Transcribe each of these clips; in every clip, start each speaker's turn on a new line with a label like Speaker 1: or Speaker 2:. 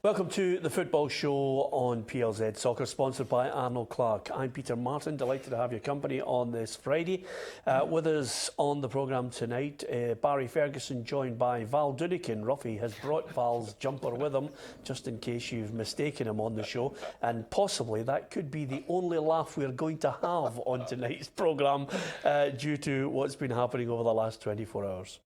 Speaker 1: Welcome to the Football Show on PLZ Soccer, sponsored by Arnold Clark. I'm Peter Martin, delighted to have your company on this Friday. With us on the programme tonight, Barry Ferguson, joined by Val Dunican. Ruffy has brought Val's jumper with him, just in case you've mistaken him on the show. And possibly that could be the only laugh we're going to have on tonight's programme due to what's been happening over the last 24 hours.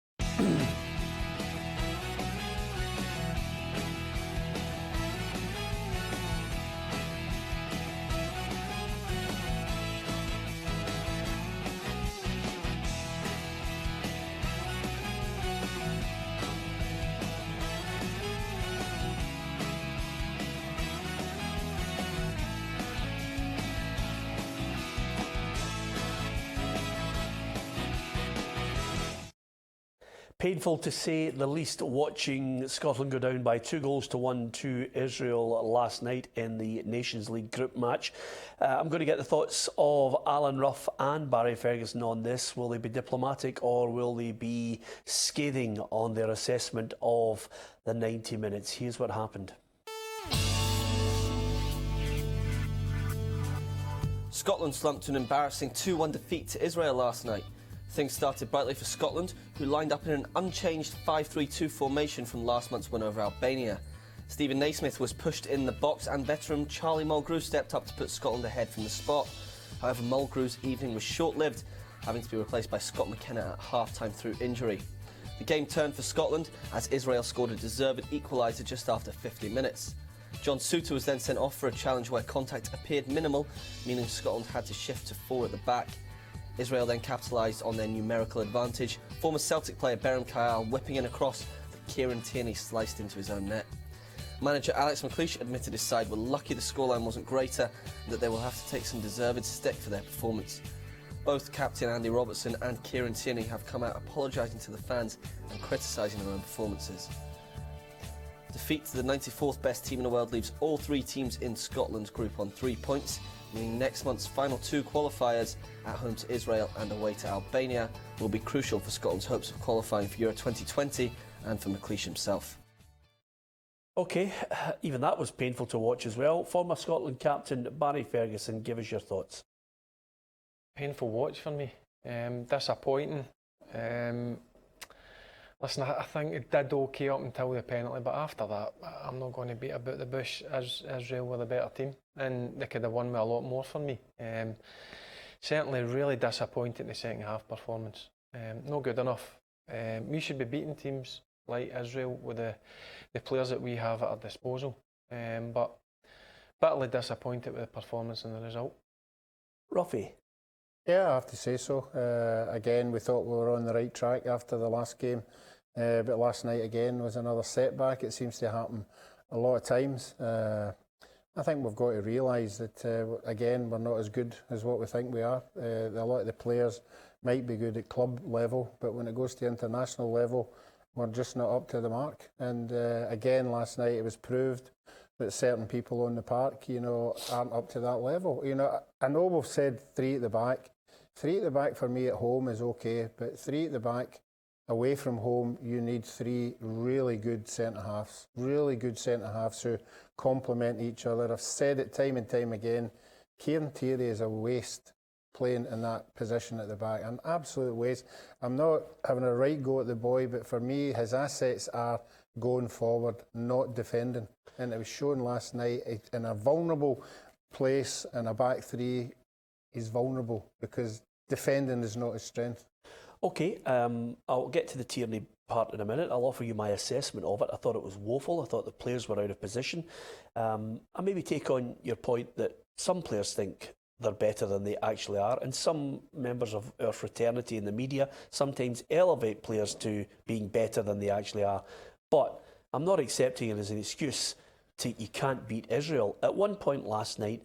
Speaker 1: Painful to say the least, watching Scotland go down by 2-1 to Israel last night in the Nations League group match. I'm going to get the thoughts of Alan Rough and Barry Ferguson on this. Will they be diplomatic or will they be scathing on their assessment of the 90 minutes? Here's what happened.
Speaker 2: Scotland slumped to an embarrassing 2-1 defeat to Israel last night. Things started brightly for Scotland, who lined up in an unchanged 5-3-2 formation from last month's win over Albania. Stephen Naismith was pushed in the box and veteran Charlie Mulgrew stepped up to put Scotland ahead from the spot. However, Mulgrew's evening was short-lived, having to be replaced by Scott McKenna at half-time through injury. The game turned for Scotland as Israel scored a deserved equaliser just after 50 minutes. John Souttar was then sent off for a challenge where contact appeared minimal, meaning Scotland had to shift to 4 at the back. Israel then capitalised on their numerical advantage, former Celtic player Berham Kayal whipping in a cross that Kieran Tierney sliced into his own net. Manager Alex McLeish admitted his side were lucky the scoreline wasn't greater and that they will have to take some deserved stick for their performance. Both captain Andy Robertson and Kieran Tierney have come out apologising to the fans and criticising their own performances. Defeat to the 94th best team in the world leaves all 3 teams in Scotland's group on 3 points, meaning next month's final 2 qualifiers, at home to Israel and away to Albania, will be crucial for Scotland's hopes of qualifying for Euro 2020 and for McLeish himself.
Speaker 1: OK, even that was painful to watch as well. Former Scotland captain Barry Ferguson, give us your thoughts.
Speaker 3: Painful watch for me. Disappointing. Listen, I think it did OK up until the penalty, but after that, I'm not going to beat about the bush. As Israel were the better team, and they could have won with a lot more for me. Certainly, really disappointed in the second half performance. Not good enough. We should be beating teams like Israel with the players that we have at our disposal. But bitterly disappointed with the performance and the result.
Speaker 1: Ruffy.
Speaker 4: Yeah, I have to say so. Again, we thought we were on the right track after the last game. But last night again was another setback. It seems to happen a lot of times. I think we've got to realise that, again, we're not as good as what we think we are. A lot of the players might be good at club level, but when it goes to international level, we're just not up to the mark. And again, last night it was proved that certain people on the park, aren't up to that level. I know we've said 3 at the back. 3 at the back for me at home is okay, but 3 at the back away from home, you need 3 really good centre-halves who complement each other. I've said it time and time again, Kieran Tierney is a waste playing in that position at the back, an absolute waste. I'm not having a right go at the boy, but for me, his assets are going forward, not defending. And it was shown last night in a vulnerable place in a back 3, he's vulnerable because defending is not his strength.
Speaker 1: OK, I'll get to the Tierney part in a minute. I'll offer you my assessment of it. I thought it was woeful. I thought the players were out of position. I maybe take on your point that some players think they're better than they actually are, and some members of our fraternity in the media sometimes elevate players to being better than they actually are. But I'm not accepting it as an excuse to you can't beat Israel. At one point last night,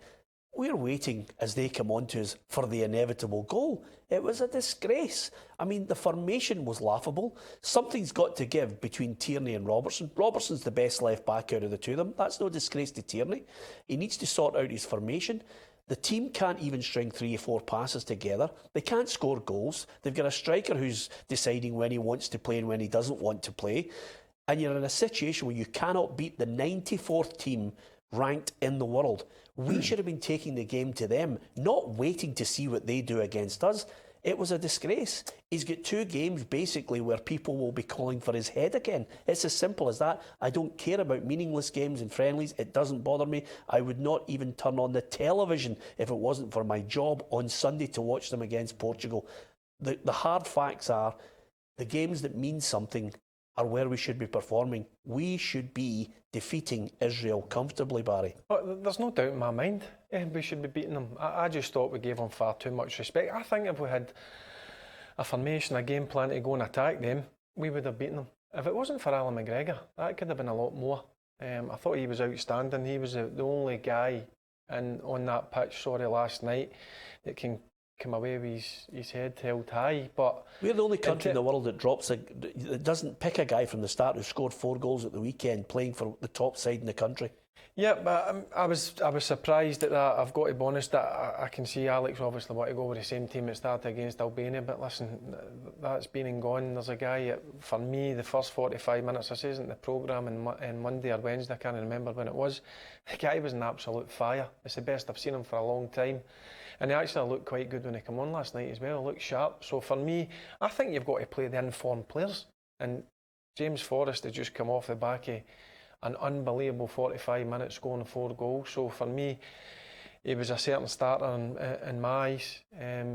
Speaker 1: we're waiting as they come on to us for the inevitable goal. It was a disgrace. I mean, the formation was laughable. Something's got to give between Tierney and Robertson. Robertson's the best left back out of the 2 of them. That's no disgrace to Tierney. He needs to sort out his formation. The team can't even string 3 or 4 passes together. They can't score goals. They've got a striker who's deciding when he wants to play and when he doesn't want to play. and you're in a situation where you cannot beat the 94th team ranked in the world. We should have been taking the game to them, not waiting to see what they do against us. It was a disgrace. He's got 2 games basically where people will be calling for his head again. It's as simple as that. I don't care about meaningless games and friendlies. It doesn't bother me. I would not even turn on the television if it wasn't for my job on Sunday to watch them against Portugal. The hard facts are the games that mean something are where we should be performing. We should be defeating Israel comfortably, Barry.
Speaker 3: But there's no doubt in my mind we should be beating them. I just thought we gave them far too much respect. I think if we had a formation, a game plan to go and attack them, we would have beaten them. If it wasn't for Alan McGregor, that could have been a lot more. I thought he was outstanding. He was the only guy on that pitch, last night that can come away with his head held high. But
Speaker 1: we're the only country in the world that doesn't pick a guy from the start who scored 4 goals at the weekend playing for the top side in the country.
Speaker 3: Yeah, but I was surprised at that. I've got to be honest. I can see Alex obviously want to go with the same team that started against Albania, but listen, that's been and gone. There's a guy, for me, the first 45 minutes, I says in the programme on Monday or Wednesday, I can't remember when it was, the guy was an absolute fire. It's the best I've seen him for a long time. And he actually looked quite good when he came on last night as well. He looked sharp. So for me, I think you've got to play the informed players. And James Forrest has just come off the back of an unbelievable 45 minutes scoring 4 goals. So for me, he was a certain starter in my eyes.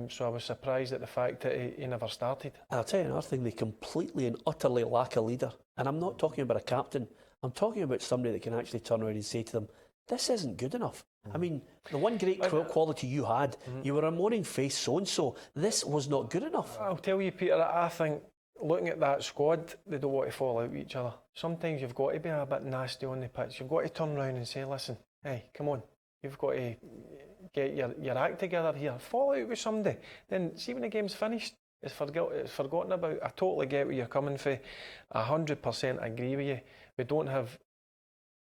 Speaker 3: So I was surprised at the fact that he never started.
Speaker 1: And I'll tell you another thing, they completely and utterly lack a leader. And I'm not talking about a captain. I'm talking about somebody that can actually turn around and say to them, this isn't good enough. I mean, the one great quality you had, you were a mourning face so-and-so. This was not good enough.
Speaker 3: I'll tell you, Peter, I think looking at that squad, they don't want to fall out with each other. Sometimes you've got to be a bit nasty on the pitch. You've got to turn around and say, listen, hey, come on. You've got to get your act together here. Fall out with somebody. Then see when the game's finished, it's forgotten about. I totally get where you're coming from. 100% agree with you. We don't have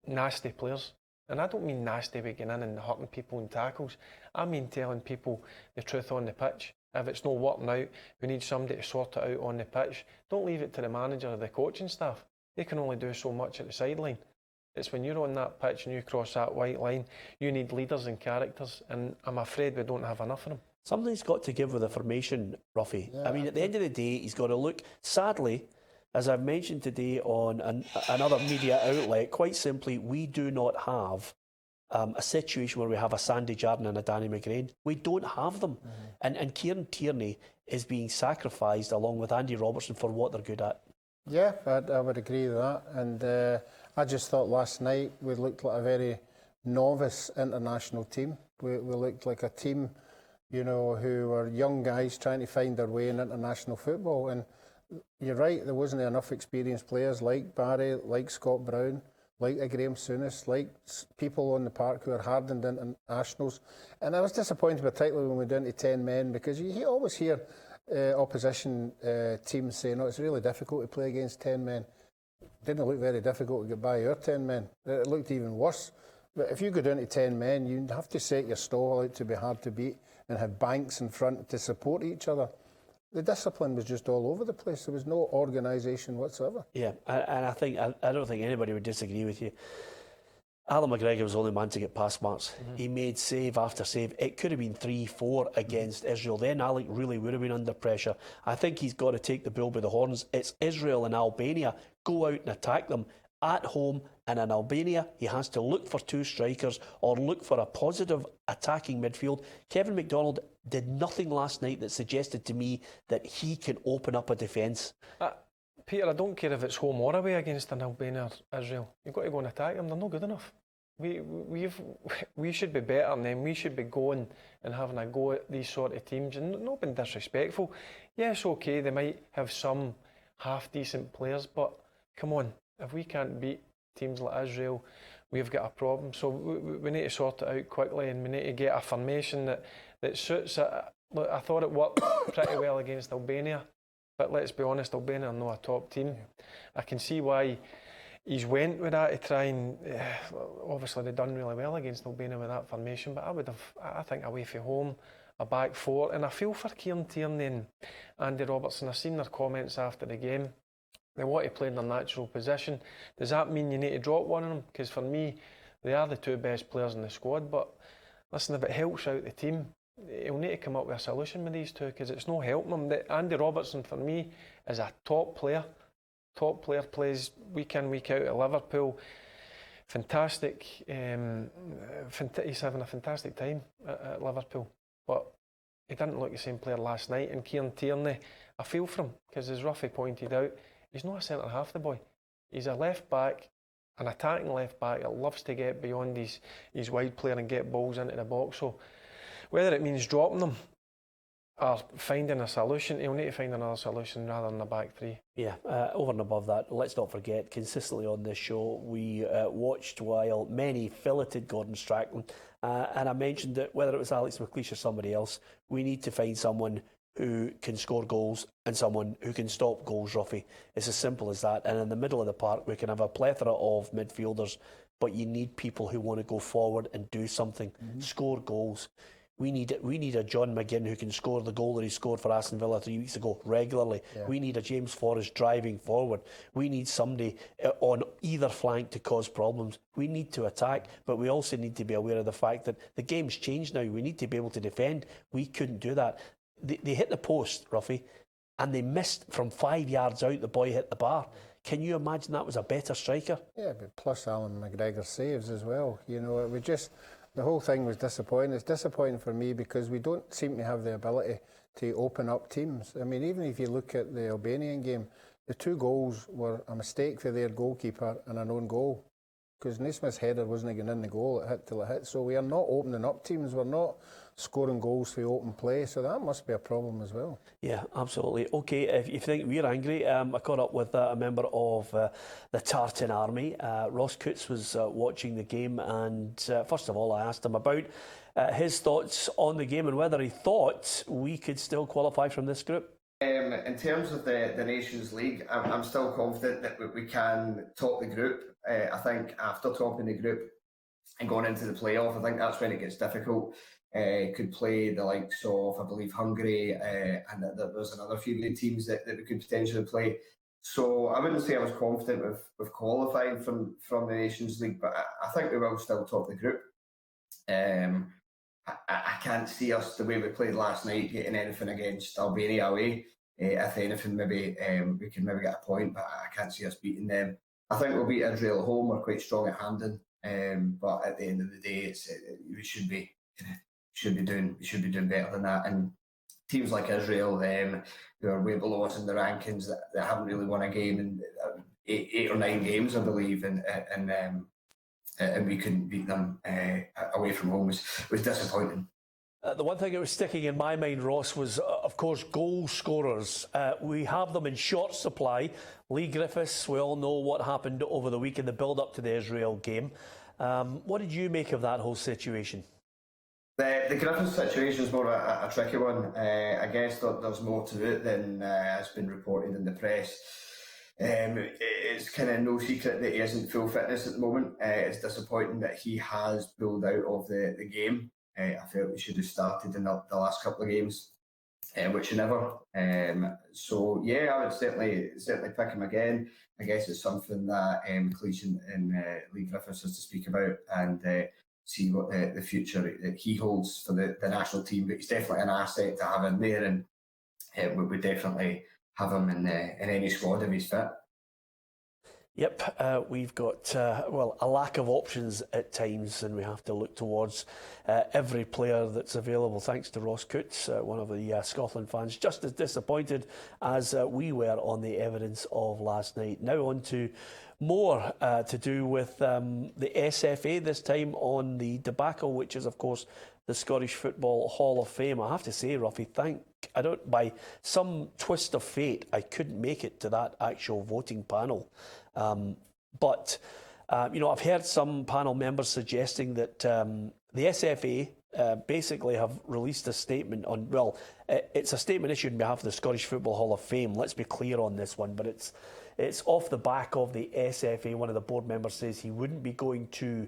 Speaker 3: nasty players. And I don't mean nasty by getting in and hurting people in tackles. I mean telling people the truth on the pitch. If it's not working out, we need somebody to sort it out on the pitch. Don't leave it to the manager or the coaching staff. They can only do so much at the sideline. It's when you're on that pitch and you cross that white line, you need leaders and characters, and I'm afraid we don't have enough of them.
Speaker 1: Something's got to give with the formation, Ruffy. Yeah. I mean, at the end of the day, he's got to look, sadly, as I've mentioned today on another media outlet, quite simply, we do not have a situation where we have a Sandy Jardine and a Danny McGrain. We don't have them. And Kieran Tierney is being sacrificed along with Andy Robertson for what they're good at.
Speaker 4: Yeah, I would agree with that. And I just thought last night we looked like a very novice international team. We looked like a team, you know, who were young guys trying to find their way in international football. And you're right, there wasn't enough experienced players like Barry, like Scott Brown, like a Graham Souness, like people on the park who are hardened internationals. And I was disappointed, particularly when we went down to 10 men, because you always hear opposition teams saying, it's really difficult to play against 10 men. It didn't look very difficult to get by our 10 men. It looked even worse. But if you go down to 10 men, you have to set your stall out to be hard to beat and have banks in front to support each other. The discipline was just all over the place. There was no organisation whatsoever.
Speaker 1: Yeah, and I don't think anybody would disagree with you. Alan McGregor was the only man to get past marks. He made save after save. It could have been 3-4 against Israel. Then Alec really would have been under pressure. I think he's got to take the bull by the horns. It's Israel and Albania. Go out and attack them at home. And in Albania, he has to look for 2 strikers or look for a positive attacking midfield. Kevin McDonald did nothing last night that suggested to me that he can open up a defence.
Speaker 3: Peter, I don't care if it's home or away against an Albania or Israel. You've got to go and attack them. They're not good enough. We should be better than them. We should be going and having a go at these sort of teams and not being disrespectful. Yes, okay, they might have some half-decent players, but come on, if we can't beat teams like Israel, we've got a problem. So we need to sort it out quickly, and we need to get a formation that suits it. Look, I thought it worked pretty well against Albania, but let's be honest, Albania are not a top team. I can see why he's went with that to try and obviously they've done really well against Albania with that formation, but I think away from home, a back 4, and I feel for Kieran Tierney and Andy Robertson. I've seen their comments after the game. They want to play in their natural position. Does that mean you need to drop one of them? Because for me, they are the two best players in the squad. But listen, if it helps out the team, he'll need to come up with a solution with these two, because it's no helping them. Andy Robertson, for me, is a top player. Top player, plays week in, week out at Liverpool. Fantastic. He's having a fantastic time at Liverpool. But he didn't look the same player last night. And Kieran Tierney, I feel for him, because as Ruffy pointed out, he's not a centre half, the boy. He's a left back, an attacking left back that loves to get beyond his wide player and get balls into the box. So whether it means dropping them or finding a solution, he'll need to find another solution rather than a back three.
Speaker 1: Yeah, over and above that, let's not forget, consistently on this show, we watched while many filleted Gordon Strachan, and I mentioned that whether it was Alex McLeish or somebody else, we need to find someone who can score goals and someone who can stop goals, Ruffy. It's as simple as that. And in the middle of the park, we can have a plethora of midfielders, but you need people who want to go forward and do something, score goals. We need a John McGinn who can score the goal that he scored for Aston Villa 3 weeks ago regularly. Yeah. We need a James Forrest driving forward. We need somebody on either flank to cause problems. We need to attack, but we also need to be aware of the fact that the game's changed now. We need to be able to defend. We couldn't do that. They hit the post, Ruffy, and they missed from 5 yards out. The boy hit the bar. Can you imagine that was a better striker? Yeah,
Speaker 4: but plus Alan McGregor saves as well. You know, it was just... The whole thing was disappointing. It's disappointing for me because we don't seem to have the ability to open up teams. I mean, even if you look at the Albanian game, the 2 goals were a mistake for their goalkeeper and an own goal. Because Naismith's header wasn't going in the goal, it hit till it hit. So we are not opening up teams, we're not scoring goals for open play, so that must be a problem as well.
Speaker 1: Yeah, absolutely. Okay, if you think we're angry, I caught up with a member of the Tartan Army. Ross Coates was watching the game, and first of all I asked him about his thoughts on the game and whether he thought we could still qualify from this group.
Speaker 5: In terms of the Nations League, I'm still confident that we can top the group. I think after topping the group and going into the playoff, I think that's when it gets difficult. Could play the likes of, I believe, Hungary, and there's another few good teams that we could potentially play. So I wouldn't say I was confident with qualifying from the Nations League, but I think we will still top the group. I can't see us, the way we played last night, getting anything against Albania away. If anything, maybe we can maybe get a point, but I can't see us beating them. I think we'll beat Israel at home. We're quite strong at handing, but at the end of the day, we should be doing better than that. And teams like Israel, who are way below us in the rankings, that haven't really won a game in 8 or 9 games, I believe, and we couldn't beat them away from home was disappointing.
Speaker 1: The one thing that was sticking in my mind, Ross, was, of course, goal scorers. We have them in short supply. Lee Griffiths, we all know what happened over the week in the build-up to the Israel game. What did you make of that whole situation?
Speaker 5: The Griffiths situation is more a tricky one. I guess there's more to it than has been reported in the press. It's kind of no secret that he isn't full fitness at the moment. It's disappointing that he has pulled out of the game. I felt he should have started in the last couple of games, which he never. So yeah, I would certainly pick him again. I guess it's something that McLeish and Lee Griffiths has to speak about and see what the future that he holds for the national team. But he's definitely an asset to have in there, and we would definitely have him in any squad if he's fit.
Speaker 1: Yep, we've got a lack of options at times, and we have to look towards every player that's available. Thanks to Ross Coates, one of the Scotland fans, just as disappointed as we were on the evidence of last night. Now on to more to do with the SFA, this time on the debacle, which is, of course, the Scottish Football Hall of Fame. I have to say, Ruffy, by some twist of fate, I couldn't make it to that actual voting panel. But I've heard some panel members suggesting that the SFA basically have released a statement on, it's a statement issued on behalf of the Scottish Football Hall of Fame. Let's be clear on this one, but it's off the back of the SFA. One of the board members says he wouldn't be going to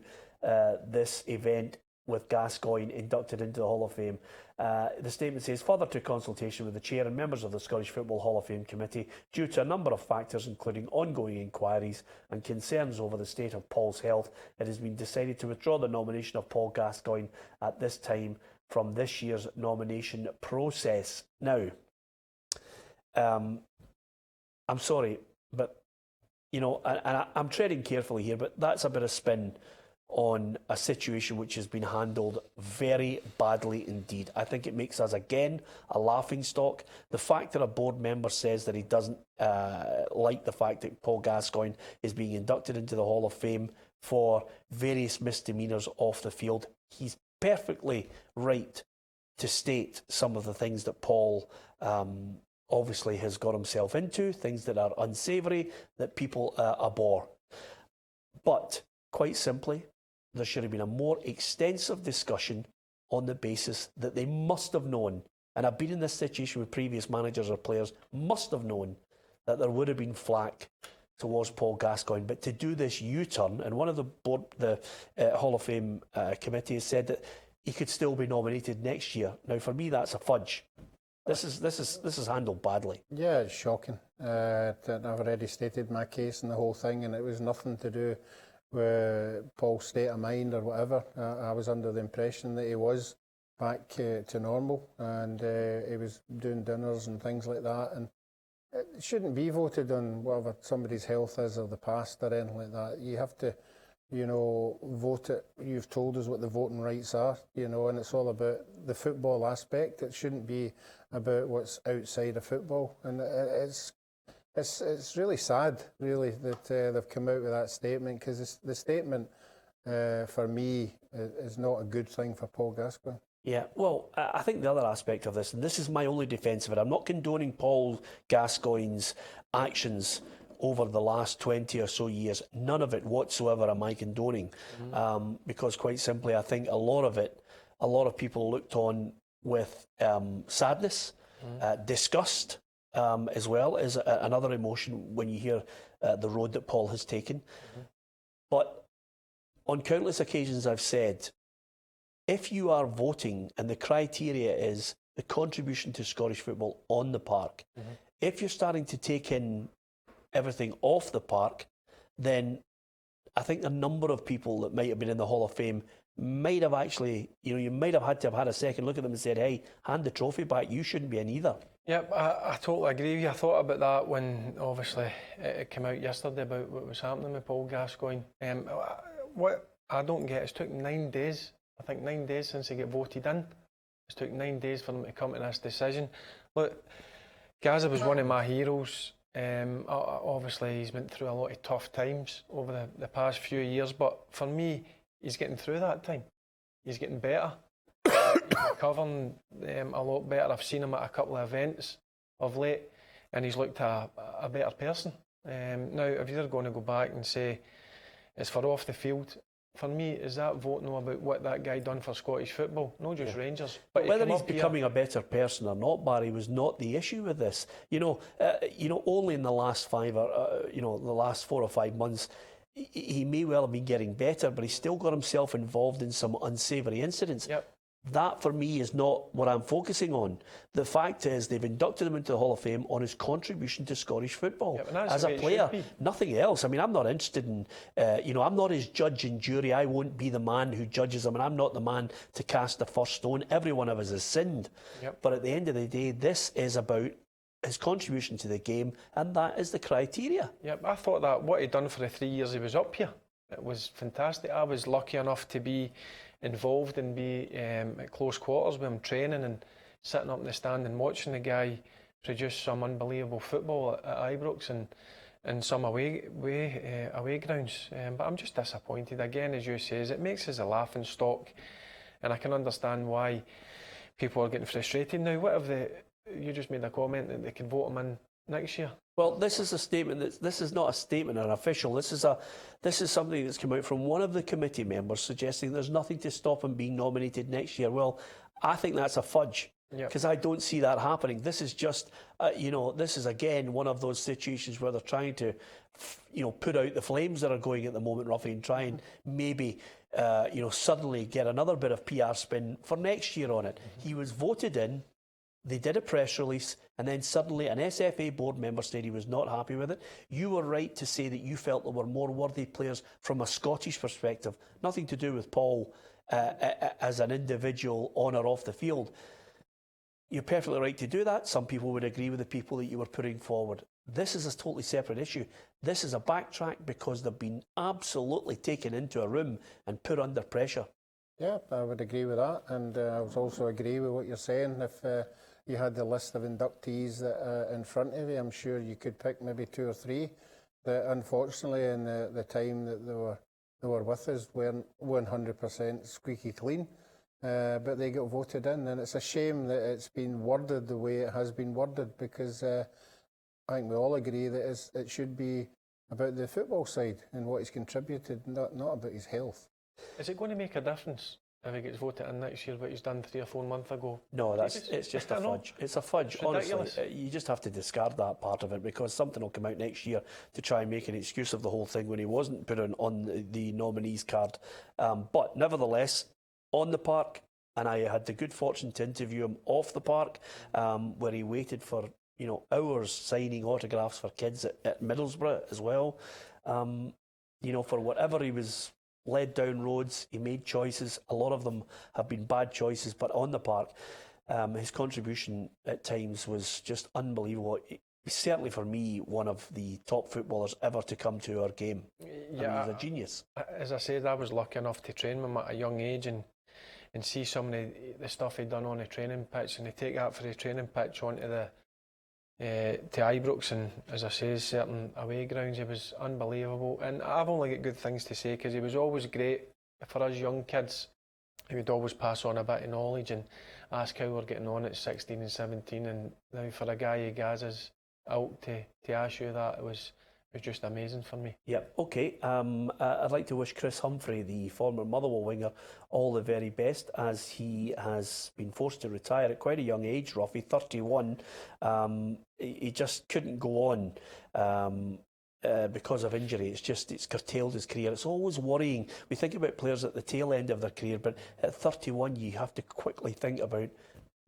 Speaker 1: this event with Gascoigne inducted into the Hall of Fame. The statement says, further to consultation with the Chair and members of the Scottish Football Hall of Fame Committee, due to a number of factors including ongoing inquiries and concerns over the state of Paul's health, it has been decided to withdraw the nomination of Paul Gascoigne at this time from this year's nomination process. Now, I'm sorry, but, you know, and I'm treading carefully here, but that's a bit of spin on a situation which has been handled very badly indeed. I think it makes us, again, a laughingstock. The fact that a board member says that he doesn't like the fact that Paul Gascoigne is being inducted into the Hall of Fame for various misdemeanours off the field, he's perfectly right to state some of the things that Paul obviously has got himself into, things that are unsavoury, that people abhor. But, quite simply, there should have been a more extensive discussion on the basis that they must have known, and I've been in this situation with previous managers or players, must have known that there would have been flack towards Paul Gascoigne. But to do this U-turn, and one of the Hall of Fame committee has said that he could still be nominated next year. Now, for me, that's a fudge. This is handled badly.
Speaker 4: Yeah, it's shocking. I've already stated my case in the whole thing, and it was nothing to do with Paul's state of mind or whatever. I was under the impression that he was back to normal, and he was doing dinners and things like that, and it shouldn't be voted on whatever somebody's health is or the past or anything like that. You have to, you know, vote it. You've told us what the voting rights are, you know, and it's all about the football aspect. It shouldn't be about what's outside of football, and it's really sad, really, that they've come out with that statement, because the statement, for me, is not a good thing for Paul Gascoigne.
Speaker 1: Yeah, well, I think the other aspect of this, and this is my only defence of it, I'm not condoning Paul Gascoigne's actions over the last 20 or so years. None of it whatsoever am I condoning, because quite simply, I think a lot of people looked on with sadness, disgust, as well as another emotion when you hear the road that Paul has taken. But on countless occasions I've said, if you are voting and the criteria is the contribution to Scottish football on the park, if you're starting to take in everything off the park, then I think a number of people that might have been in the Hall of Fame might have actually, you know, you might have had to have had a second look at them and said, hey, hand the trophy back, you shouldn't be in either.
Speaker 3: Yep, I totally agree with you. I thought about that when, obviously, it came out yesterday about what was happening with Paul Gascoigne. What I don't get, it took 9 days, I think 9 days since he got voted in. It took 9 days for them to come to this decision. Look, Gaza was one of my heroes. Obviously, he's been through a lot of tough times over the past few years, but for me, he's getting through that time. He's getting better. He's recovering a lot better. I've seen him at a couple of events of late, and he's looked a better person. Now, if you're going to go back and say it's for off the field, for me, is that vote no about what that guy done for Scottish football? No, just Rangers.
Speaker 1: But whether he's becoming a better person or not, Barry, was not the issue with this. You know, only in the last the last 4 or 5 months, he may well have been getting better, but he's still got himself involved in some unsavoury incidents.
Speaker 3: Yep.
Speaker 1: That, for me, is not what I'm focusing on. The fact is they've inducted him into the Hall of Fame on his contribution to Scottish football. As a player, nothing else. I mean, I'm not interested in, I'm not his judge and jury. I won't be the man who judges him, and I'm not the man to cast the first stone. Every one of us has sinned. Yep. But at the end of the day, this is about his contribution to the game, and that is the criteria.
Speaker 3: Yep, I thought that what he'd done for the 3 years he was up here, it was fantastic. I was lucky enough to be involved and be at close quarters with him training and sitting up in the stand and watching the guy produce some unbelievable football at Ibrox and some away grounds. But I'm just disappointed again, as you say. It makes us a laughing stock, and I can understand why people are getting frustrated now. What if you just made a comment that they could vote him in next year?
Speaker 1: Well, this is a statement. This is not a statement, an official. This is something that's come out from one of the committee members suggesting there's nothing to stop him being nominated next year. Well, I think that's a fudge. because I don't see that happening. This is just, this is again one of those situations where they're trying to, put out the flames that are going at the moment, Ruffy, and try and maybe, suddenly get another bit of PR spin for next year on it. He was voted in. They did a press release, and then suddenly an SFA board member said he was not happy with it. You were right to say that you felt there were more worthy players from a Scottish perspective. Nothing to do with Paul as an individual on or off the field. You're perfectly right to do that. Some people would agree with the people that you were putting forward. This is a totally separate issue. This is a backtrack because they've been absolutely taken into a room and put under pressure.
Speaker 4: Yeah, I would agree with that, and I would also agree with what you're saying. If you had the list of inductees that, in front of you, I'm sure you could pick maybe 2 or 3 that, unfortunately, in the time that they were with us, weren't 100% squeaky clean. But they got voted in, and it's a shame that it's been worded the way it has been worded, because I think we all agree that it should be about the football side and what he's contributed, not about his health.
Speaker 3: Is it going to make a difference if he gets voted in next year, what he's done 3 or 4 months ago?
Speaker 1: No, it's just a fudge. It's a fudge, honestly. You just have to discard that part of it, because something will come out next year to try and make an excuse of the whole thing when he wasn't put on the nominees card. But nevertheless, on the park, and I had the good fortune to interview him off the park, where he waited for hours signing autographs for kids at Middlesbrough as well. For whatever he was led down roads, he made choices. A lot of them have been bad choices, but on the park, his contribution at times was just unbelievable. He's certainly, for me, one of the top footballers ever to come to our game.
Speaker 3: Yeah,
Speaker 1: he's a genius.
Speaker 3: As I said, I was lucky enough to train with him at a young age and see some of the stuff he'd done on the training pitch, and they take that for the training pitch onto to Ibrox, and as I say, certain away grounds. He was unbelievable, and I've only got good things to say, because he was always great for us young kids. He would always pass on a bit of knowledge and ask how we're getting on at 16 and 17, and now for a guy who Gaz's ilk to ask you that, it was just amazing for me.
Speaker 1: Yep, okay. I'd like to wish Chris Humphrey, the former Motherwell winger, all the very best, as he has been forced to retire at quite a young age, Ruffy, 31. He just couldn't go on because of injury. It's curtailed his career. It's always worrying. We think about players at the tail end of their career, but at 31 you have to quickly think about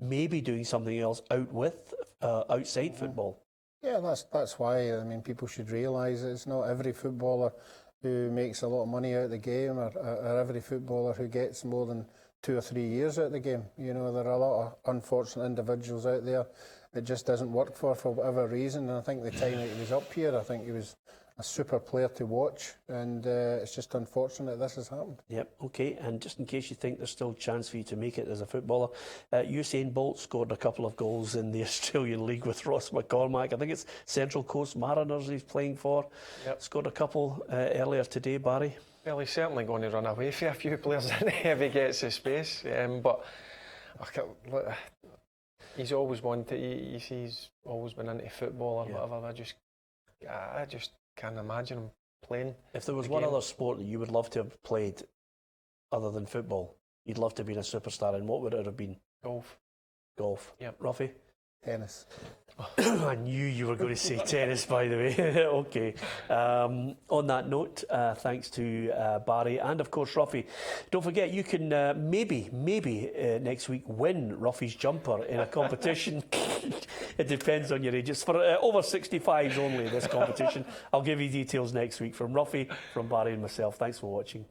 Speaker 1: maybe doing something else outside football.
Speaker 4: Yeah, that's why, I mean, people should realise it's not every footballer who makes a lot of money out of the game, or every footballer who gets more than 2 or 3 years out of the game. There are a lot of unfortunate individuals out there it just doesn't work for whatever reason. And I think the time that he was up here, I think he was a super player to watch, and it's just unfortunate this has happened.
Speaker 1: Yep, okay, and just in case you think there's still a chance for you to make it as a footballer, Usain Bolt scored a couple of goals in the Australian League with Ross McCormack. I think it's Central Coast Mariners he's playing for. Yep. Scored a couple earlier today, Barry.
Speaker 3: Well, he's certainly going to run away for a few players if he gets the space, but he's always wanted. He's always been into football or whatever. I just can't imagine him playing.
Speaker 1: If there was one other sport that you would love to have played other than football, you'd love to have been a superstar in, what would it have been? Golf.
Speaker 3: Yep.
Speaker 1: Ruffy?
Speaker 4: Tennis.
Speaker 1: I knew you were going to say tennis, by the way. Okay. On that note, thanks to Barry and, of course, Ruffy. Don't forget, you can maybe next week win Ruffy's jumper in a competition. It depends on your age. It's for over 65s only, this competition. I'll give you details next week. From Ruffy, from Barry and myself. Thanks for watching.